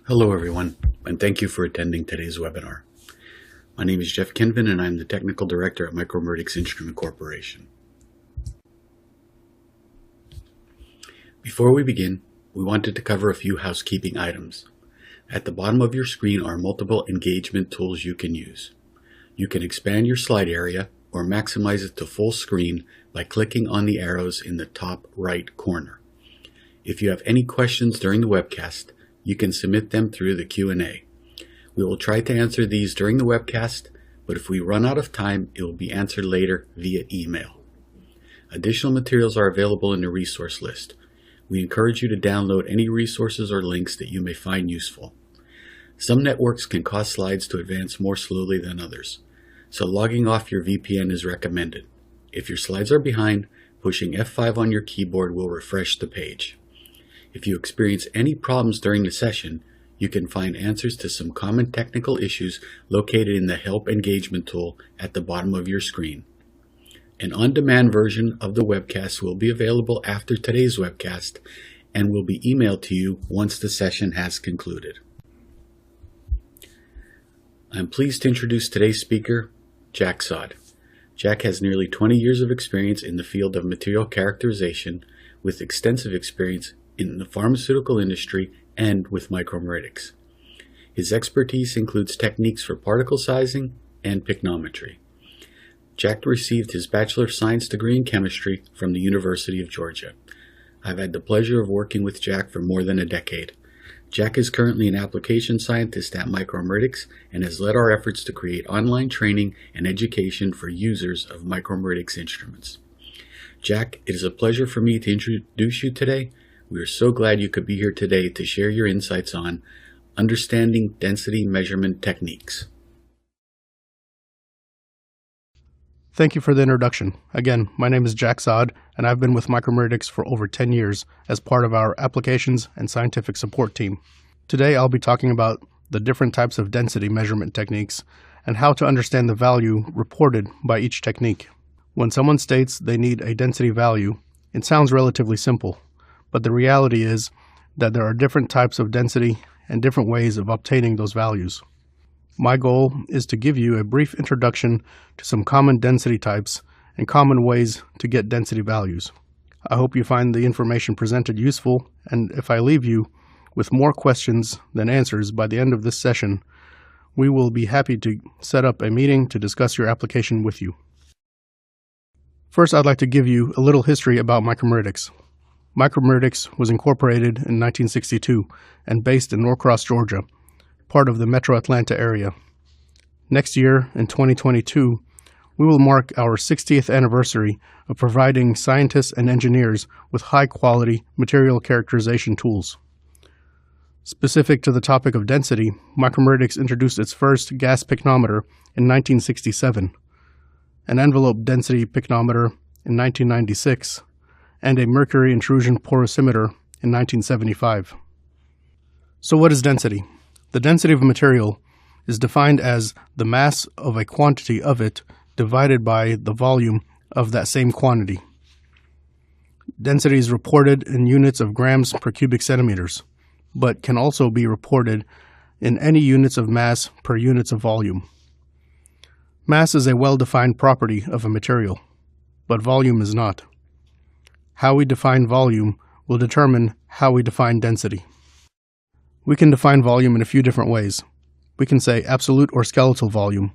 Hello everyone, and thank you for attending today's webinar. My name is Jeff Kinvin and I'm the Technical Director at Micromeridix Instrument Corporation. Before we begin, we wanted to cover a few housekeeping items. At the bottom of your screen are multiple engagement tools you can use. You can expand your slide area or maximize it to full screen by clicking on the arrows in the top right corner. If you have any questions during the webcast, you can submit them through the Q&A. We will try to answer these during the webcast, but if we run out of time, it will be answered later via email. Additional materials are available in the resource list. We encourage you to download any resources or links that you may find useful. Some networks can cause slides to advance more slowly than others, so logging off your VPN is recommended. If your slides are behind, pushing F5 on your keyboard will refresh the page. If you experience any problems during the session, you can find answers to some common technical issues located in the Help Engagement tool at the bottom of your screen. An on-demand version of the webcast will be available after today's webcast and will be emailed to you once the session has concluded. I'm pleased to introduce today's speaker, Jack Sod. Jack has nearly 20 years of experience in the field of material characterization with extensive experience in the pharmaceutical industry and with Micromeritics. His expertise includes techniques for particle sizing and picnometry. Jack received his Bachelor of Science degree in chemistry from the University of Georgia. I've had the pleasure of working with Jack for more than a decade. Jack is currently an application scientist at Micromeritics and has led our efforts to create online training and education for users of Micromeritics instruments. Jack, it is a pleasure for me to introduce you today. We are so glad you could be here today to share your insights on understanding density measurement techniques. Thank you for the introduction. Again, my name is Jack Sod, and I've been with Micromeritics for over 10 years as part of our applications and scientific support team. Today, I'll be talking about the different types of density measurement techniques and how to understand the value reported by each technique. When someone states they need a density value, it sounds relatively simple. But the reality is that there are different types of density and different ways of obtaining those values. My goal is to give you a brief introduction to some common density types and common ways to get density values. I hope you find the information presented useful, and if I leave you with more questions than answers by the end of this session, we will be happy to set up a meeting to discuss your application with you. First, I'd like to give you a little history about Micromeritics. Micromeritics was incorporated in 1962 and based in Norcross, Georgia, part of the Metro Atlanta area. Next year, in 2022, we will mark our 60th anniversary of providing scientists and engineers with high-quality material characterization tools. Specific to the topic of density, Micromeritics introduced its first gas picnometer in 1967, an envelope density picnometer in 1996, and a Mercury intrusion porosimeter in 1975. So what is density? The density of a material is defined as the mass of a quantity of it divided by the volume of that same quantity. Density is reported in units of grams per cubic centimeters, but can also be reported in any units of mass per units of volume. Mass is a well-defined property of a material, but volume is not. How we define volume will determine how we define density. We can define volume in a few different ways. We can say absolute or skeletal volume.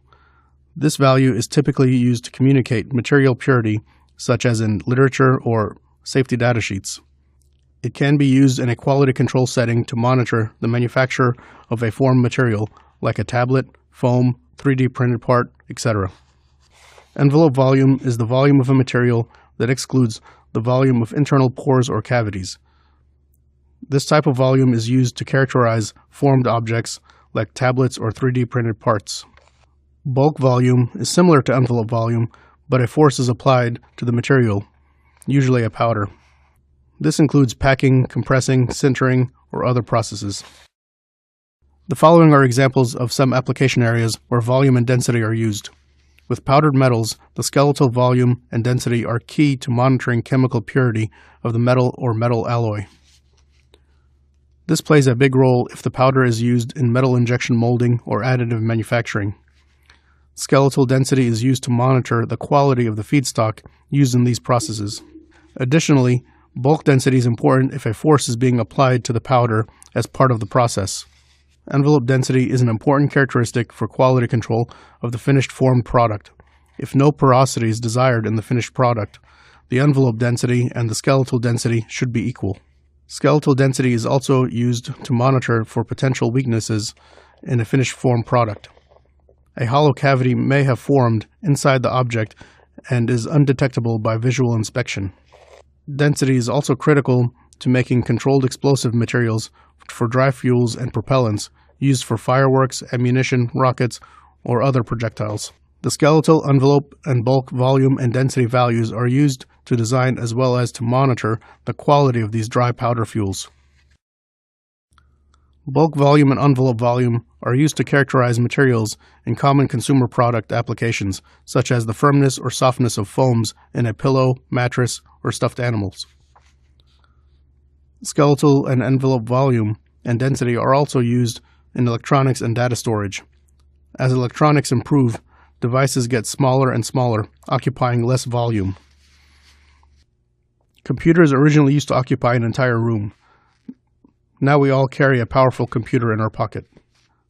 This value is typically used to communicate material purity, such as in literature or safety data sheets. It can be used in a quality control setting to monitor the manufacture of a formed material, like a tablet, foam, 3D printed part, etc. Envelope volume is the volume of a material that excludes the volume of internal pores or cavities. This type of volume is used to characterize formed objects like tablets or 3D printed parts. Bulk volume is similar to envelope volume, but a force is applied to the material, usually a powder. This includes packing, compressing, sintering, or other processes. The following are examples of some application areas where volume and density are used. With powdered metals, the skeletal volume and density are key to monitoring chemical purity of the metal or metal alloy. This plays a big role if the powder is used in metal injection molding or additive manufacturing. Skeletal density is used to monitor the quality of the feedstock used in these processes. Additionally, bulk density is important if a force is being applied to the powder as part of the process. Envelope density is an important characteristic for quality control of the finished formed product. If no porosity is desired in the finished product, the envelope density and the skeletal density should be equal. Skeletal density is also used to monitor for potential weaknesses in a finished formed product. A hollow cavity may have formed inside the object and is undetectable by visual inspection. Density is also critical to making controlled explosive materials for dry fuels and propellants used for fireworks, ammunition, rockets, or other projectiles. The skeletal, envelope, and bulk volume and density values are used to design as well as to monitor the quality of these dry powder fuels. Bulk volume and envelope volume are used to characterize materials in common consumer product applications, such as the firmness or softness of foams in a pillow, mattress, or stuffed animals. Skeletal and envelope volume and density are also used in electronics and data storage. As electronics improve, devices get smaller and smaller, occupying less volume. Computers originally used to occupy an entire room. Now we all carry a powerful computer in our pocket.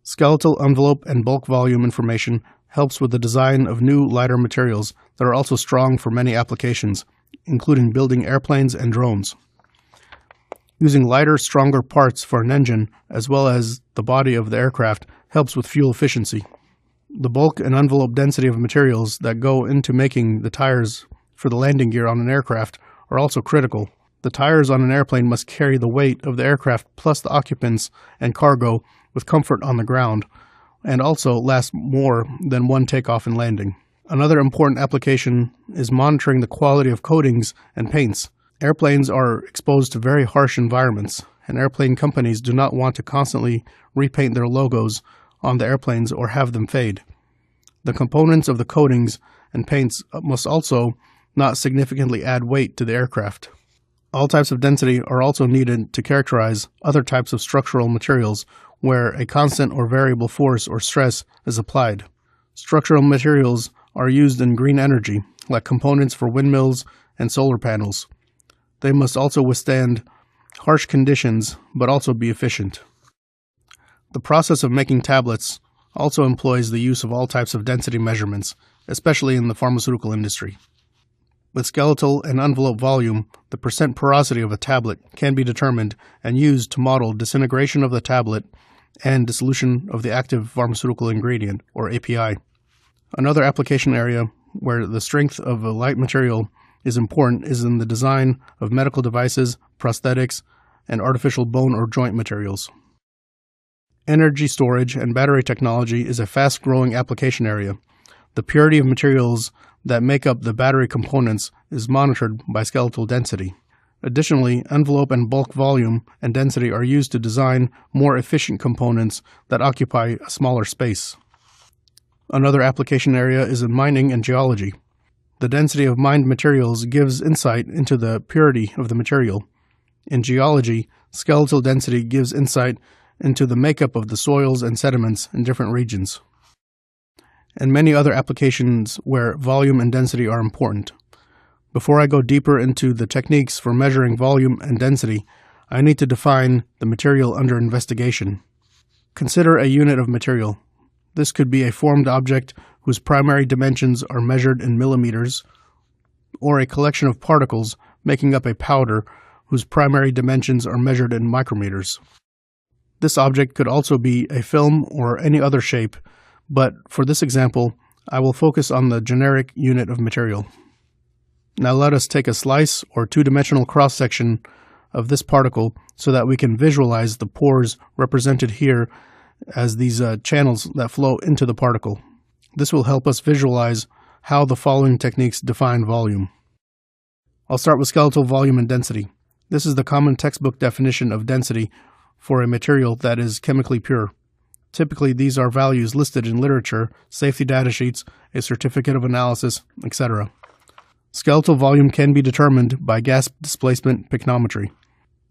Skeletal, envelope, and bulk volume information helps with the design of new, lighter materials that are also strong for many applications, including building airplanes and drones. Using lighter, stronger parts for an engine, as well as the body of the aircraft, helps with fuel efficiency. The bulk and envelope density of materials that go into making the tires for the landing gear on an aircraft are also critical. The tires on an airplane must carry the weight of the aircraft plus the occupants and cargo with comfort on the ground, and also last more than one takeoff and landing. Another important application is monitoring the quality of coatings and paints. Airplanes are exposed to very harsh environments, and airplane companies do not want to constantly repaint their logos on the airplanes or have them fade. The components of the coatings and paints must also not significantly add weight to the aircraft. All types of density are also needed to characterize other types of structural materials where a constant or variable force or stress is applied. Structural materials are used in green energy, like components for windmills and solar panels. They must also withstand harsh conditions, but also be efficient. The process of making tablets also employs the use of all types of density measurements, especially in the pharmaceutical industry. With skeletal and envelope volume, the percent porosity of a tablet can be determined and used to model disintegration of the tablet and dissolution of the active pharmaceutical ingredient, or API. Another application area where the strength of a light material is important is in the design of medical devices, prosthetics, and artificial bone or joint materials. Energy storage and battery technology is a fast-growing application area. The purity of materials that make up the battery components is monitored by skeletal density. Additionally, envelope and bulk volume and density are used to design more efficient components that occupy a smaller space. Another application area is in mining and geology. The density of mined materials gives insight into the purity of the material. In geology, skeletal density gives insight into the makeup of the soils and sediments in different regions, and many other applications where volume and density are important. Before I go deeper into the techniques for measuring volume and density, I need to define the material under investigation. Consider a unit of material. This could be a formed object whose primary dimensions are measured in millimeters, or a collection of particles making up a powder whose primary dimensions are measured in micrometers. This object could also be a film or any other shape, but for this example, I will focus on the generic unit of material. Now let us take a slice or two-dimensional cross-section of this particle so that we can visualize the pores represented here as these channels that flow into the particle. This will help us visualize how the following techniques define volume. I'll start with skeletal volume and density. This is the common textbook definition of density for a material that is chemically pure. Typically, these are values listed in literature, safety data sheets, a certificate of analysis, etc. Skeletal volume can be determined by gas displacement picometry.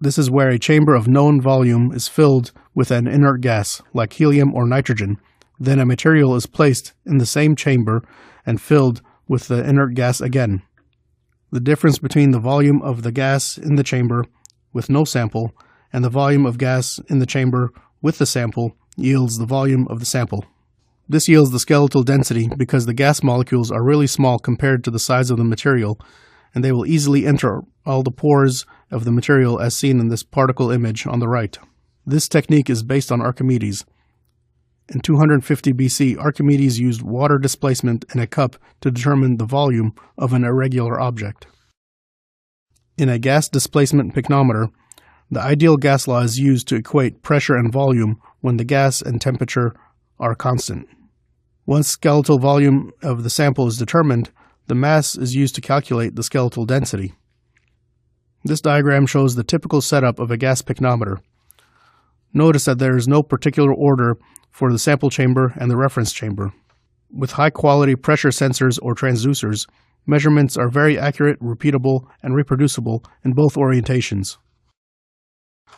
This is where a chamber of known volume is filled with an inert gas, like helium or nitrogen. Then a material is placed in the same chamber and filled with the inert gas again. The difference between the volume of the gas in the chamber with no sample and the volume of gas in the chamber with the sample yields the volume of the sample. This yields the skeletal density because the gas molecules are really small compared to the size of the material, and they will easily enter all the pores of the material as seen in this particle image on the right. This technique is based on Archimedes. In 250 BC, Archimedes used water displacement in a cup to determine the volume of an irregular object. In a gas displacement picometer, the ideal gas law is used to equate pressure and volume when the gas and temperature are constant. Once skeletal volume of the sample is determined, the mass is used to calculate the skeletal density. This diagram shows the typical setup of a gas picometer. Notice that there is no particular order for the sample chamber and the reference chamber. With high-quality pressure sensors or transducers, measurements are very accurate, repeatable, and reproducible in both orientations.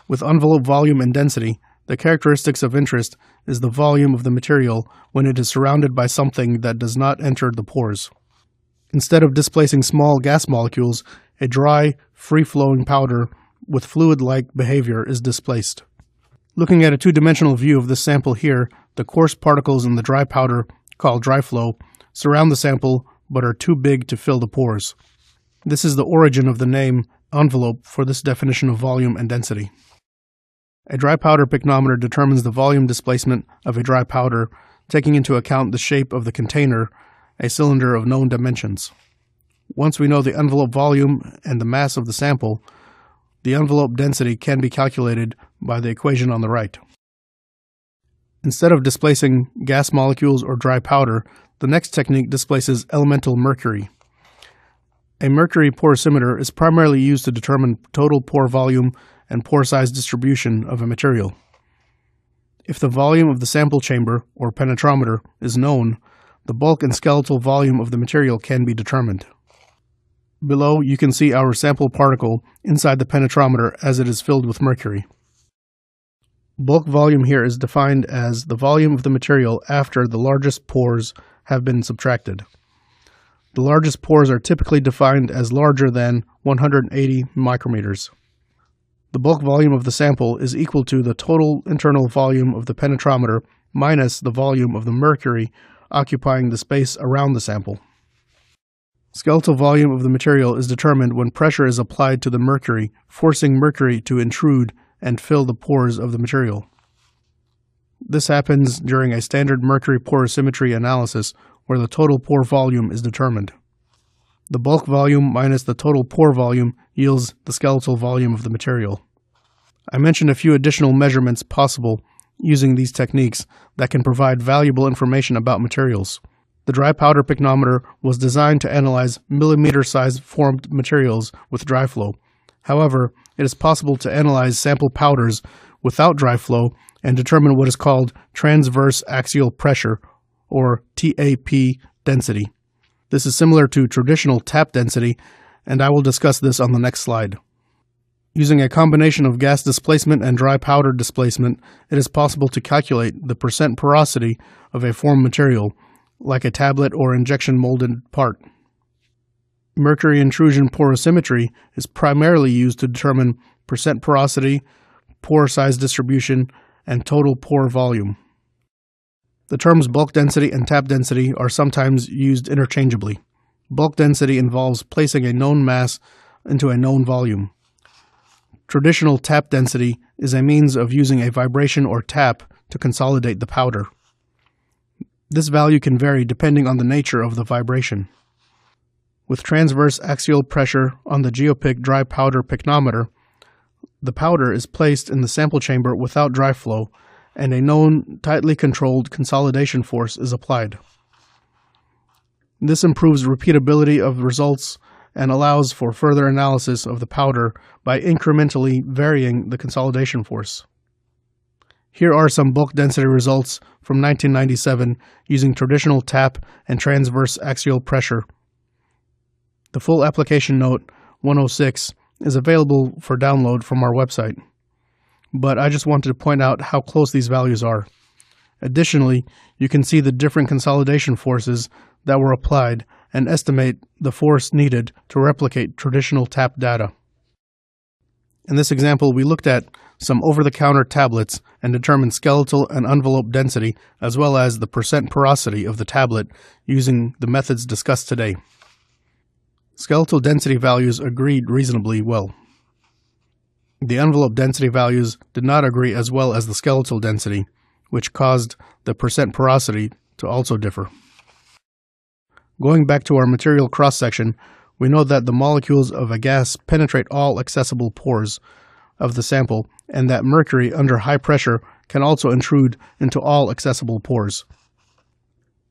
With envelope volume and density, the characteristics of interest is the volume of the material when it is surrounded by something that does not enter the pores. Instead of displacing small gas molecules, a dry, free-flowing powder with fluid-like behavior is displaced. Looking at a two-dimensional view of this sample here, the coarse particles in the dry powder, called dry flow, surround the sample but are too big to fill the pores. This is the origin of the name envelope for this definition of volume and density. A dry powder picometer determines the volume displacement of a dry powder, taking into account the shape of the container, a cylinder of known dimensions. Once we know the envelope volume and the mass of the sample, the envelope density can be calculated by the equation on the right. Instead of displacing gas molecules or dry powder, the next technique displaces elemental mercury. A mercury porosimeter is primarily used to determine total pore volume and pore size distribution of a material. If the volume of the sample chamber, or penetrometer, is known, the bulk and skeletal volume of the material can be determined. Below, you can see our sample particle inside the penetrometer as it is filled with mercury. Bulk volume here is defined as the volume of the material after the largest pores have been subtracted. The largest pores are typically defined as larger than 180 micrometers. The bulk volume of the sample is equal to the total internal volume of the penetrometer minus the volume of the mercury occupying the space around the sample. Skeletal volume of the material is determined when pressure is applied to the mercury, forcing mercury to intrude and fill the pores of the material. This happens during a standard mercury porosimetry analysis where the total pore volume is determined. The bulk volume minus the total pore volume yields the skeletal volume of the material. I mentioned a few additional measurements possible using these techniques that can provide valuable information about materials. The dry powder picometer was designed to analyze millimeter-sized formed materials with dry flow. However, it is possible to analyze sample powders without dry flow and determine what is called transverse axial pressure, or T.A.P. density. This is similar to traditional T.A.P density, and I will discuss this on the next slide. Using a combination of gas displacement and dry powder displacement, it is possible to calculate the percent porosity of a formed material, like a tablet or injection molded part. Mercury intrusion porosimetry is primarily used to determine percent porosity, pore size distribution, and total pore volume. The terms bulk density and T.A.P density are sometimes used interchangeably. Bulk density involves placing a known mass into a known volume. Traditional T.A.P density is a means of using a vibration or tap to consolidate the powder. This value can vary depending on the nature of the vibration. With transverse axial pressure on the GeoPic dry powder picometer, the powder is placed in the sample chamber without dry flow, and a known tightly controlled consolidation force is applied. This improves repeatability of results and allows for further analysis of the powder by incrementally varying the consolidation force. Here are some bulk density results from 1997 using traditional T.A.P and transverse axial pressure. The full application note 106 is available for download from our website, but I just wanted to point out how close these values are. Additionally, you can see the different consolidation forces that were applied and estimate the force needed to replicate traditional T.A.P data. In this example, we looked at some over-the-counter tablets and determined skeletal and envelope density as well as the percent porosity of the tablet using the methods discussed today. Skeletal density values agreed reasonably well. The envelope density values did not agree as well as the skeletal density, which caused the percent porosity to also differ. Going back to our material cross-section, we know that the molecules of a gas penetrate all accessible pores of the sample and that mercury under high pressure can also intrude into all accessible pores.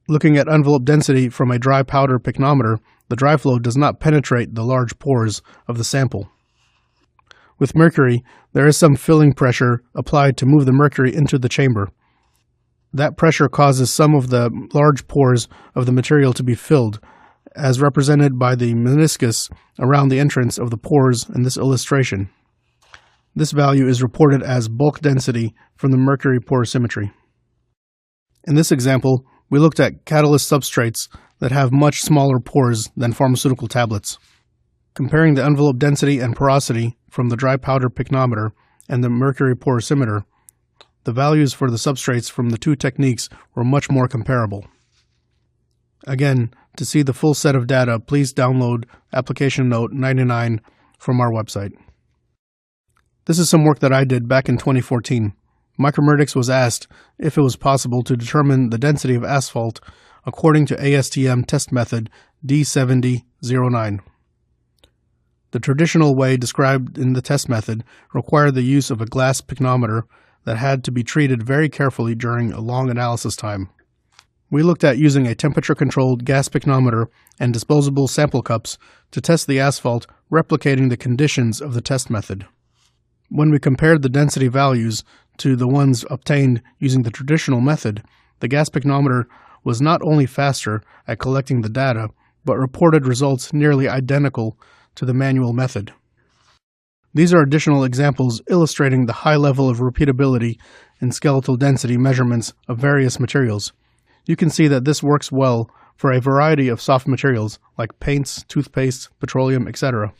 Looking at envelope density from a dry powder picnometer, the dry flow does not penetrate the large pores of the sample. With mercury, there is some filling pressure applied to move the mercury into the chamber. That pressure causes some of the large pores of the material to be filled, as represented by the meniscus around the entrance of the pores in this illustration. This value is reported as bulk density from the Mercury Porosity. In this example, we looked at catalyst substrates that have much smaller pores than pharmaceutical tablets. Comparing the envelope density and porosity from the dry powder picnometer and the Mercury Porosity, the values for the substrates from the two techniques were much more comparable. Again, to see the full set of data, please download Application Note 99 from our website. This is some work that I did back in 2014. Micromeritics was asked if it was possible to determine the density of asphalt according to ASTM test method D7009. The traditional way described in the test method required the use of a glass picnometer that had to be treated very carefully during a long analysis time. We looked at using a temperature-controlled gas picnometer and disposable sample cups to test the asphalt, replicating the conditions of the test method. When we compared the density values to the ones obtained using the traditional method, the gas picnometer was not only faster at collecting the data, but reported results nearly identical to the manual method. These are additional examples illustrating the high level of repeatability in skeletal density measurements of various materials. You can see that this works well for a variety of soft materials like paints, toothpaste, petroleum, etc.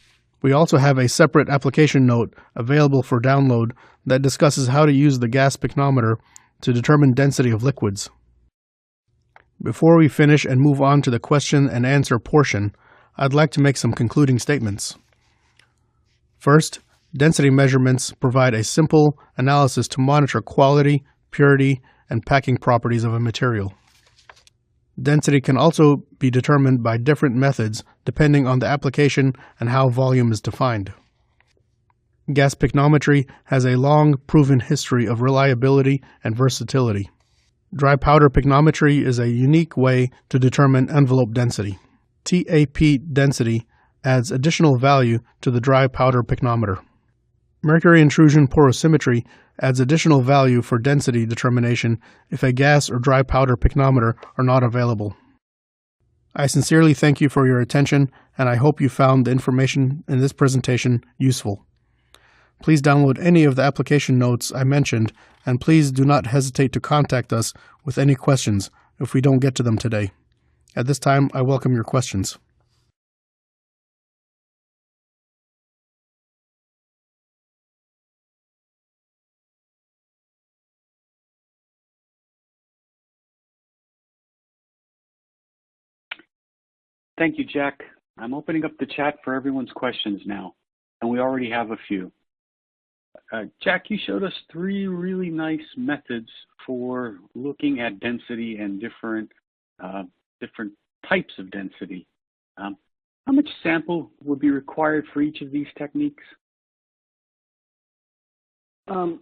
We also have a separate application note available for download that discusses how to use the gas picnometer to determine density of liquids. Before we finish and move on to the question and answer portion, I'd like to make some concluding statements. First, density measurements provide a simple analysis to monitor quality, purity, and packing properties of a material. Density can also be determined by different methods depending on the application and how volume is defined. Gas picnometry has a long proven history of reliability and versatility. Dry powder picnometry is a unique way to determine envelope density. T.A.P density adds additional value to the dry powder picnometer. Mercury intrusion porosimetry adds additional value for density determination if a gas or dry powder picnometer are not available. I sincerely thank you for your attention, and I hope you found the information in this presentation useful. Please download any of the application notes I mentioned, and please do not hesitate to contact us with any questions if we don't get to them today. At this time, I welcome your questions. Thank you, Jack. I'm opening up the chat for everyone's questions now, and we already have a few. Jack, you showed us three really nice methods for looking at density and different types of density. How much sample would be required for each of these techniques? Well,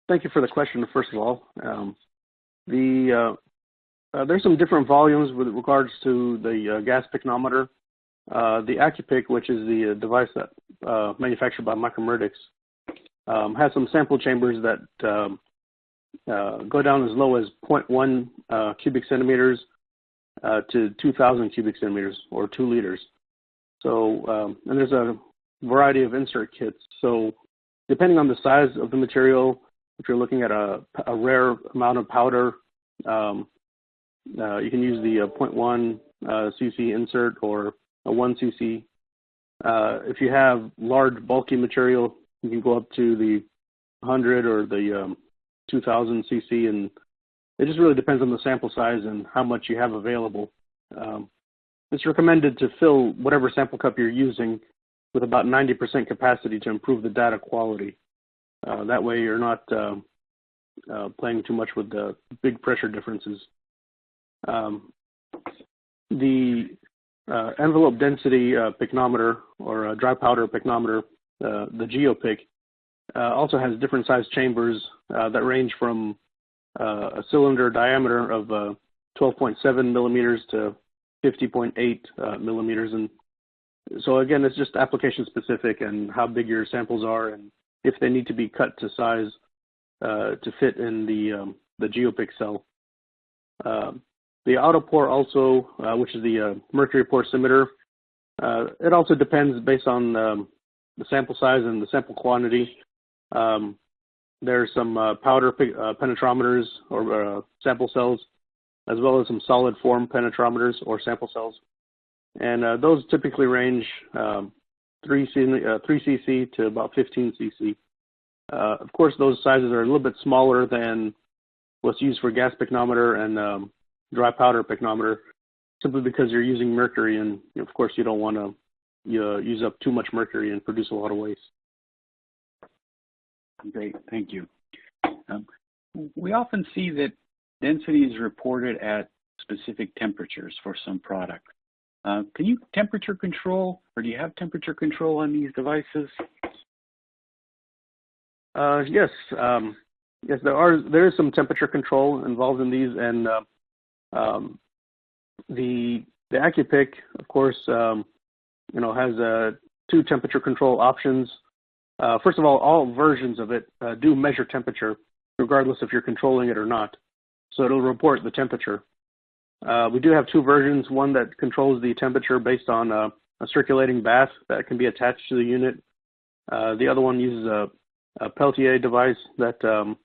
thank you for the question, first of all. There's some different volumes with regards to the gas picnometer. The AccuPic, which is the device that manufactured by Micromeritics, has some sample chambers that go down as low as 0.1 cubic centimeters to 2,000 cubic centimeters, or 2 liters. So, and there's a variety of insert kits. So depending on the size of the material, if you're looking at a rare amount of powder, you can use the 0.1 cc insert or a 1 cc. If you have large bulky material, you can go up to the 100 or the 2000 cc, and it just really depends on the sample size and how much you have available. It's recommended to fill whatever sample cup you're using with about 90% capacity to improve the data quality. That way you're not playing too much with the big pressure differences. The envelope density picometer, or dry powder picometer, the GeoPic, also has different size chambers that range from a cylinder diameter of 12.7 millimeters to 50.8 millimeters. And so again, it's just application specific and how big your samples are and if they need to be cut to size to fit in the GeoPic cell. The autopore also, which is the Mercury Porosity, it also depends based on the sample size and the sample quantity. There's some powder penetrometers or sample cells, as well as some solid form penetrometers or sample cells. And those typically range 3 cc to about 15 cc. Of course, those sizes are a little bit smaller than what's used for gas picometer and dry powder picometer, simply because you're using mercury, and of course you don't want to use up too much mercury and produce a lot of waste. Great, thank you. We often see that density is reported at specific temperatures for some products. Can you temperature control, or do you have temperature control on these devices? Yes, yes, there is some temperature control involved in these, and the AccuPic, of course, has 2 temperature control options. First of all versions of it do measure temperature, regardless if you're controlling it or not. So it'll report the temperature. We do have 2 versions, one that controls the temperature based on a circulating bath that can be attached to the unit. The other one uses a Peltier device that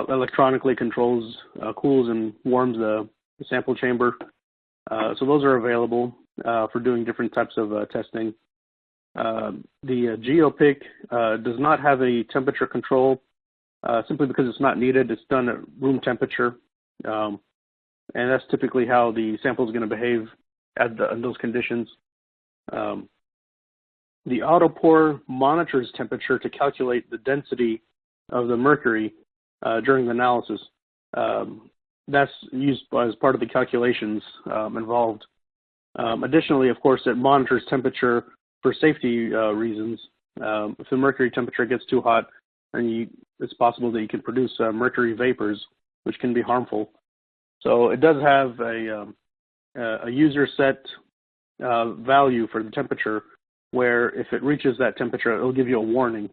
electronically controls, cools and warms the sample chamber. So those are available for doing different types of testing. The GeoPic does not have a temperature control simply because it's not needed. It's done at room temperature. And that's typically how the sample is going to behave in those conditions. The autopore monitors temperature to calculate the density of the mercury during the analysis. That's used as part of the calculations involved. Additionally, of course, it monitors temperature for safety reasons. If the mercury temperature gets too hot, then it's possible that you can produce mercury vapors, which can be harmful. So it does have a user set value for the temperature, where if it reaches that temperature, it'll give you a warning.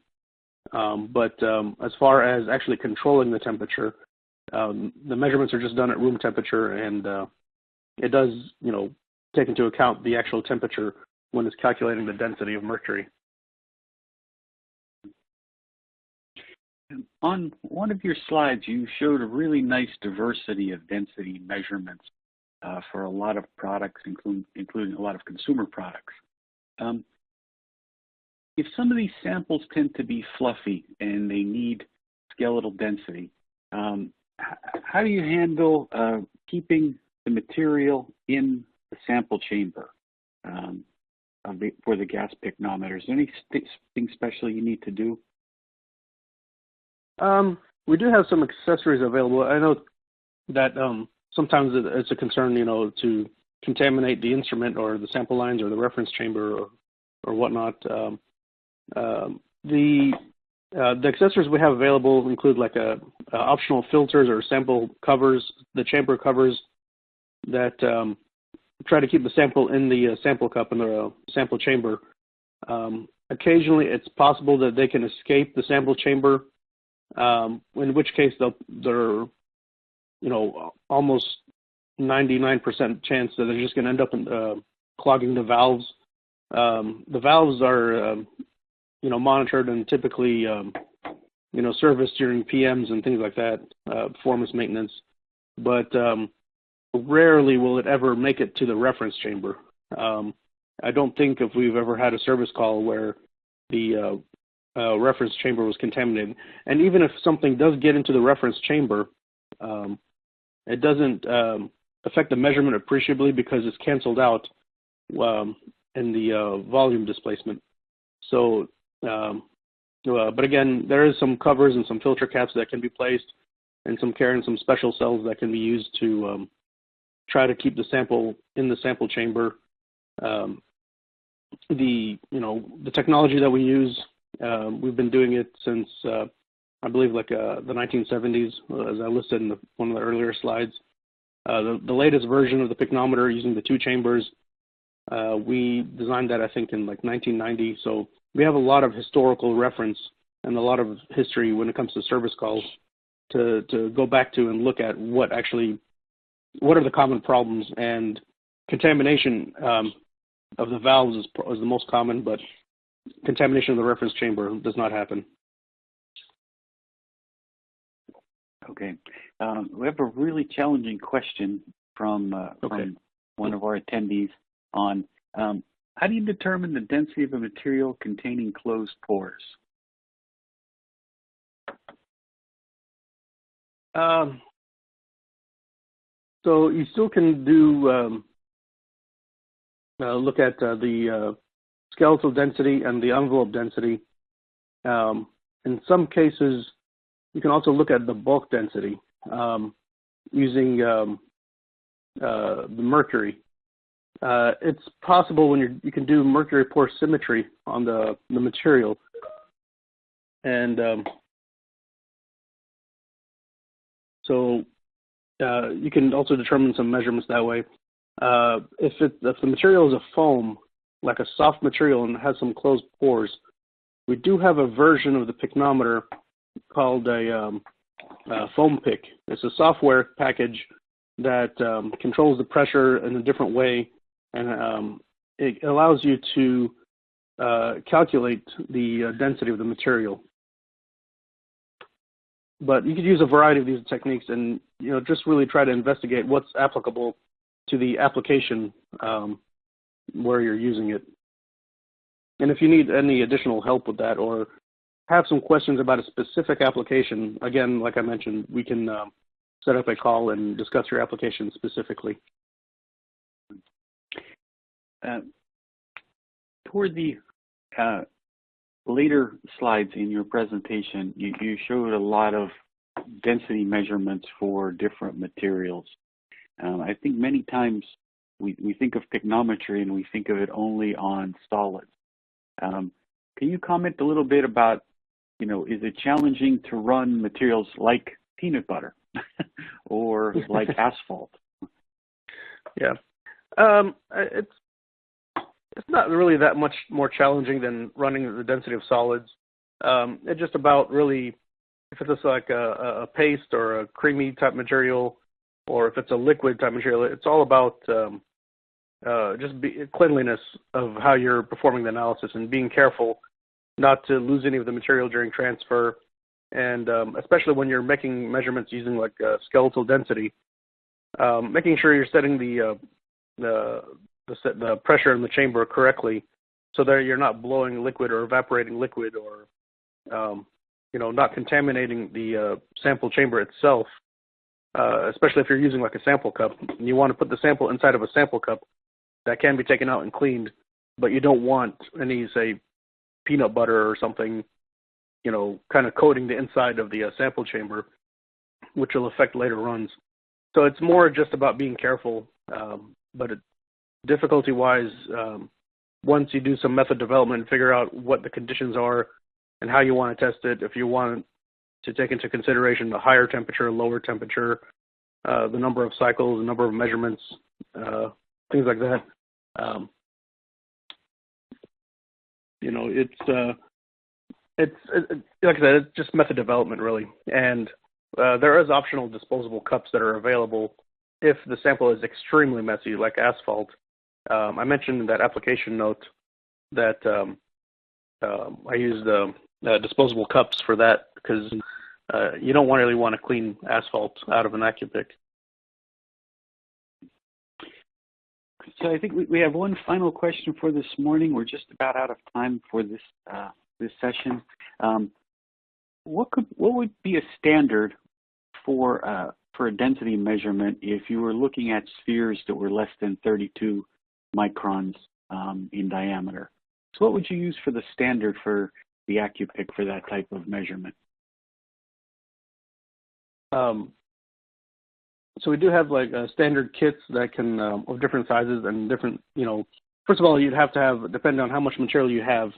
But as far as actually controlling the temperature, the measurements are just done at room temperature, and it does, take into account the actual temperature when it's calculating the density of mercury. On one of your slides, you showed a really nice diversity of density measurements for a lot of products, including a lot of consumer products. If some of these samples tend to be fluffy and they need skeletal density, how do you handle keeping the material in the sample chamber for the gas picometer? Is there anything special you need to do? We do have some accessories available. I know that sometimes it's a concern, to contaminate the instrument or the sample lines or the reference chamber or whatnot. The accessories we have available include like optional filters or sample covers, the chamber covers that try to keep the sample in the sample cup in the sample chamber. Occasionally, it's possible that they can escape the sample chamber, in which case they're almost 99% chance that they're just going to end up clogging the valves. The valves are, monitored and typically, serviced during PMs and things like that, performance maintenance. But rarely will it ever make it to the reference chamber. I don't think if we've ever had a service call where the reference chamber was contaminated. And even if something does get into the reference chamber, it doesn't affect the measurement appreciably because it's canceled out in the volume displacement. So, but again, there is some covers and some filter caps that can be placed, and some special cells that can be used to try to keep the sample in the sample chamber. The technology that we use, we've been doing it since I believe like the 1970s, as I listed in one of the earlier slides. The latest version of the picometer using the 2 chambers, we designed that I think in like 1990. So we have a lot of historical reference and a lot of history when it comes to service calls to go back to and look at what are the common problems. And contamination of the valves is the most common, but contamination of the reference chamber does not happen. Okay. We have a really challenging question from one of our attendees on how do you determine the density of a material containing closed pores? So you still can do look at the skeletal density and the envelope density. In some cases, you can also look at the bulk density using the mercury. It's possible when you can do mercury pore symmetry on the material, and so you can also determine some measurements that way. If the material is a foam, like a soft material and has some closed pores, we do have a version of the picometer called a foam pick. It's a software package that controls the pressure in a different way, and it allows you to calculate the density of the material. But you could use a variety of these techniques and just really try to investigate what's applicable to the application where you're using it. And if you need any additional help with that or have some questions about a specific application, again, like I mentioned, we can set up a call and discuss your application specifically. Toward the later slides in your presentation, you showed a lot of density measurements for different materials. I think many times we think of pignometry and we think of it only on solids. Can you comment a little bit about, is it challenging to run materials like peanut butter or like asphalt? Yeah, it's not really that much more challenging than running the density of solids. It's just about really, if it's like a paste or a creamy type material, or if it's a liquid type material, it's all about cleanliness of how you're performing the analysis and being careful not to lose any of the material during transfer. And especially when you're making measurements using like skeletal density, making sure you're setting the pressure in the chamber correctly so that you're not blowing liquid or evaporating liquid or not contaminating the sample chamber itself, especially if you're using like a sample cup. And you want to put the sample inside of a sample cup that can be taken out and cleaned, but you don't want any, say, peanut butter or something, kind of coating the inside of the sample chamber, which will affect later runs. So it's more just about being careful, but difficulty-wise, once you do some method development and figure out what the conditions are and how you want to test it, if you want to take into consideration the higher temperature, lower temperature, the number of cycles, the number of measurements, things like that. It's like I said, it's just method development really, and there is optional disposable cups that are available if the sample is extremely messy, like asphalt. I mentioned in that application note that I use disposable cups for that, because you don't really want to clean asphalt out of an AccuPick. So I think we have one final question for this morning. We're just about out of time for this this session. What would be a standard for a density measurement if you were looking at spheres that were less than 32 microns in diameter? So what would you use for the standard for the AccuPick for that type of measurement? So we do have like standard kits that can of different sizes and different, first of all, you'd have to have, depending on how much material you have,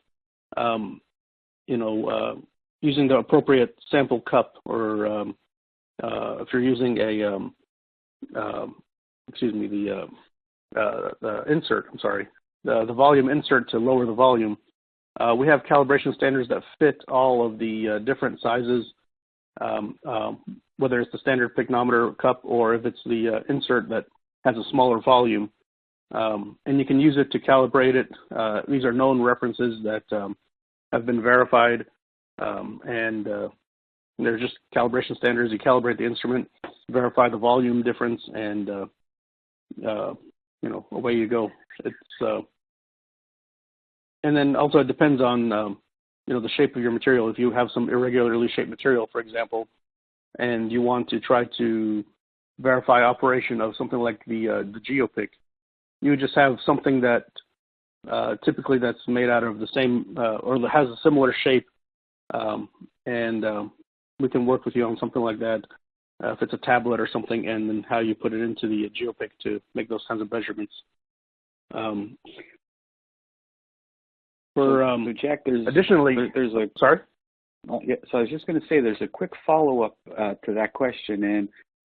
using the appropriate sample cup, or if you're using a, the insert, the volume insert to lower the volume. We have calibration standards that fit all of the different sizes, whether it's the standard picometer cup or if it's the insert that has a smaller volume. And you can use it to calibrate it. These are known references that have been verified, and they're just calibration standards. You calibrate the instrument, verify the volume difference, and away you go. It's and then also it depends on the shape of your material. If you have some irregularly shaped material, for example, and you want to try to verify operation of something like the GeoPick, you would just have something that typically that's made out of the same or has a similar shape, and we can work with you on something like that if it's a tablet or something, and then how you put it into the GeoPick to make those kinds of measurements. So Jack, additionally, there's a sorry. Yeah, so I was just going to say there's a quick follow-up to that question,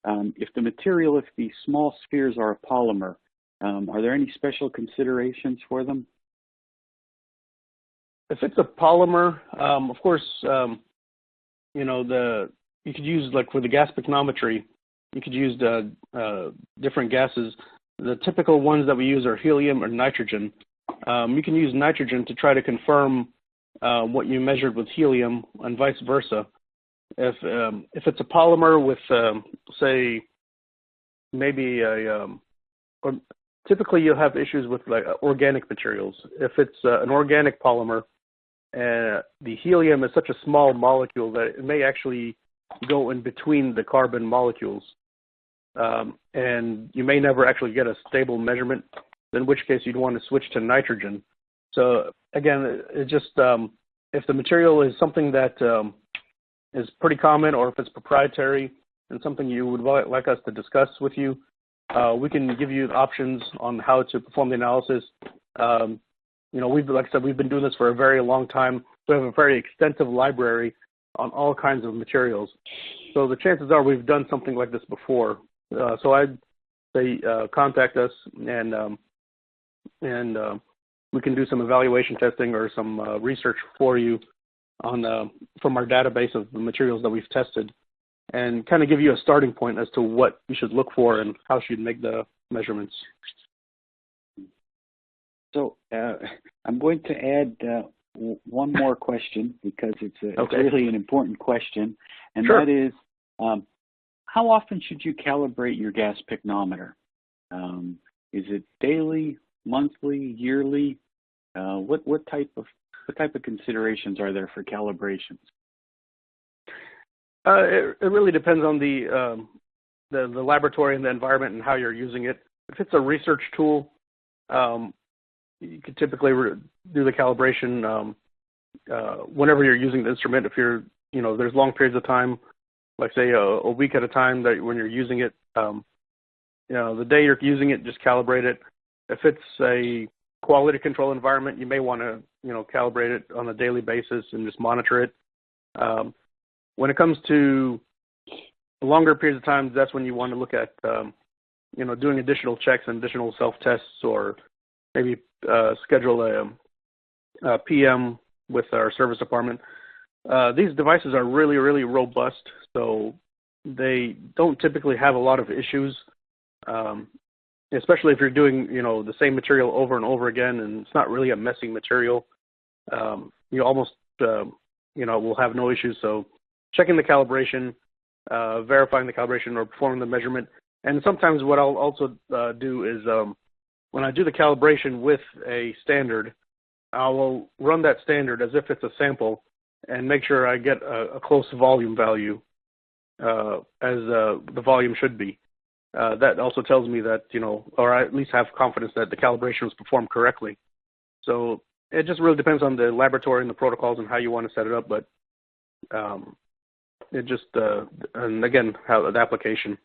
and if the small spheres are a polymer, are there any special considerations for them? If it's a polymer, of course, you could use, like for the gas picnometry, you could use different gases. The typical ones that we use are helium or nitrogen. You can use nitrogen to try to confirm what you measured with helium, and vice versa. If it's a polymer with, say, maybe or typically you'll have issues with like organic materials. If it's an organic polymer, the helium is such a small molecule that it may actually go in between the carbon molecules, and you may never actually get a stable measurement, in which case you'd want to switch to nitrogen. So again, it just, if the material is something that is pretty common, or if it's proprietary and something you would like us to discuss with you, we can give you options on how to perform the analysis. Like I said, we've been doing this for a very long time. We have a very extensive library on all kinds of materials. So the chances are we've done something like this before. So I'd say contact us, and we can do some evaluation testing or some research for you on from our database of the materials that we've tested, and kind of give you a starting point as to what you should look for and how you should make the measurements. So I'm going to add one more question, because it's really an important question, and Sure. that is, how often should you calibrate your gas picnometer? Is it daily, monthly, yearly? What type of considerations are there for calibrations? It really depends on the laboratory and the environment and how you're using it. If it's a research tool, you could typically do the calibration whenever you're using the instrument. If there's long periods of time, like say a week at a time, that when you're using it, the day you're using it, just calibrate it. If it's a quality control environment, you may want to calibrate it on a daily basis and just monitor it. When it comes to longer periods of time, that's when you want to look at doing additional checks and additional self-tests, or maybe schedule a PM with our service department. These devices are really, really robust, so they don't typically have a lot of issues. especially if you're doing, the same material over and over again, and it's not really a messy material, you almost, will have no issues. So checking the calibration, verifying the calibration or performing the measurement. And sometimes what I'll also do is when I do the calibration with a standard, I will run that standard as if it's a sample and make sure I get a close volume value as the volume should be. That also tells me that, or I at least have confidence that the calibration was performed correctly. So it just really depends on the laboratory and the protocols and how you want to set it up. But it just, and again, how the application.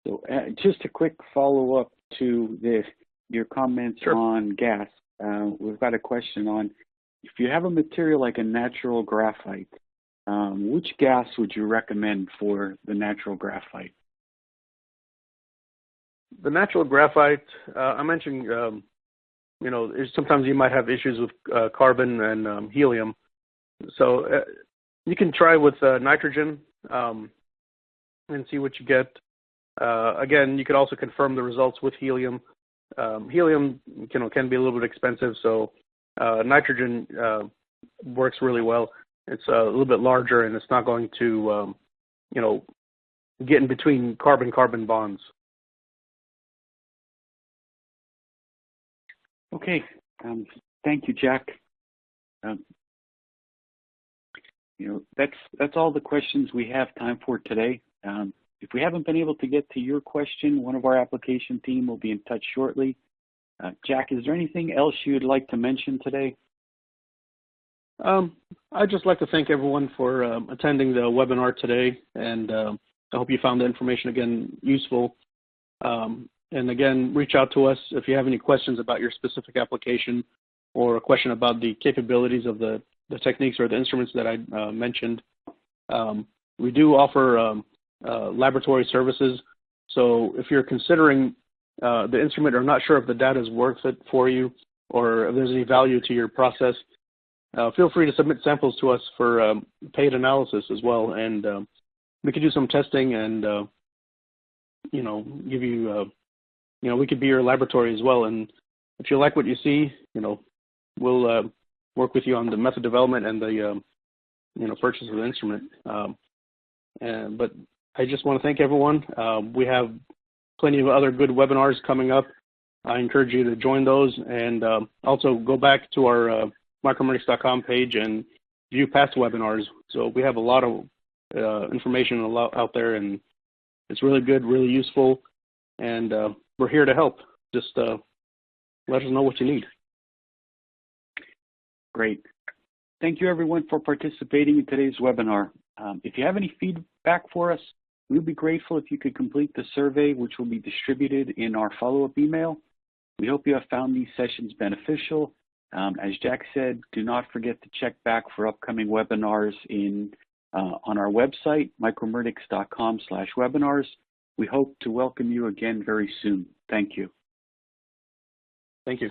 So just a quick follow-up to your comments Sure. on gas. We've got a question on, if you have a material like a natural graphite, which gas would you recommend for the natural graphite? The natural graphite, I mentioned, sometimes you might have issues with carbon and helium. So you can try with nitrogen and see what you get. Again, you could also confirm the results with helium. Helium, can be a little bit expensive, so nitrogen works really well. It's a little bit larger, and it's not going to, get in between carbon-carbon bonds. Okay, thank you, Jack. That's all the questions we have time for today. If we haven't been able to get to your question, one of our application team will be in touch shortly. Jack, is there anything else you'd like to mention today? I'd just like to thank everyone for attending the webinar today, and I hope you found the information, again, useful. And again, reach out to us if you have any questions about your specific application or a question about the capabilities of the techniques or the instruments that I mentioned. We do offer laboratory services, so if you're considering the instrument or not sure if the data is worth it for you or if there's any value to your process, feel free to submit samples to us for paid analysis as well, and we could do some testing and give you we could be your laboratory as well. And if you like what you see, we'll work with you on the method development and the purchase of the instrument. But I just want to thank everyone. We have plenty of other good webinars coming up. I encourage you to join those, and also go back to our micromeritics.com page and view past webinars. So we have a lot of information out there, and it's really good, really useful, and we're here to help. Just let us know what you need. Great. Thank you, everyone, for participating in today's webinar. If you have any feedback for us, we'd be grateful if you could complete the survey, which will be distributed in our follow-up email. We hope you have found these sessions beneficial. As Jack said, do not forget to check back for upcoming webinars on our website, micromeritics.com/webinars. We hope to welcome you again very soon. Thank you. Thank you.